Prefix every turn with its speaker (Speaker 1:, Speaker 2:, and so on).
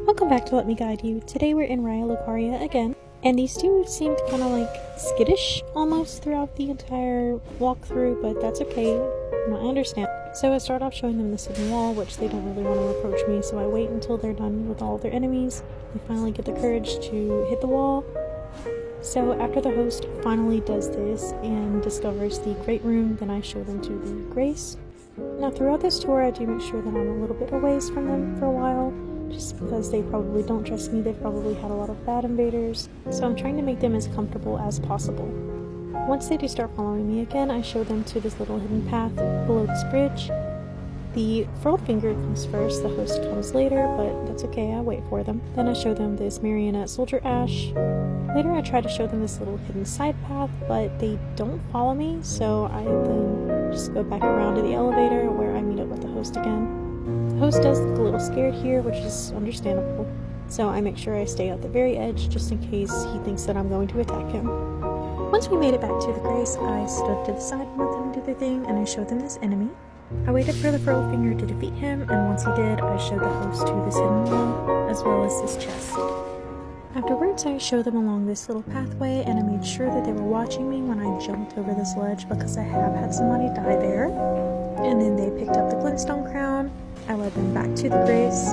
Speaker 1: Welcome back to Let Me Guide You. Today we're in Raya, Lucaria again, and these two seemed kind of like skittish almost throughout the entire walkthrough, but that's okay. I understand. So I start off showing them this hidden wall, which they don't really want to approach me, so I wait until they're done with all of their enemies. They finally get the courage to hit the wall. So after the host finally does this and discovers the great room, then I show them to the grace. Now throughout this tour I do make sure that I'm a little bit away from them for a while, just because they probably don't trust me. They've probably had a lot of bad invaders, so I'm trying to make them as comfortable as possible. Once they do start following me again, I show them to this little hidden path below this bridge. The furled finger comes first, the host comes later, but that's okay, I wait for them. Then I show them this marionette soldier ash. Later I try to show them this little hidden side path, but they don't follow me, so I then just go back around to the elevator where I meet up with the host again. The host does look a little scared here, which is understandable, so I make sure I stay at the very edge just in case he thinks that I'm going to attack him. Once we made it back to the grace, I stood to the side and let them do their thing, and I showed them this enemy. I waited for the furled finger to defeat him, and once he did, I showed the host to this hidden wall, as well as this chest. Afterwards, I showed them along this little pathway, and I made sure that they were watching me when I jumped over this ledge because I have had somebody die there. And then they picked up the glintstone crown. I led them back to the grace.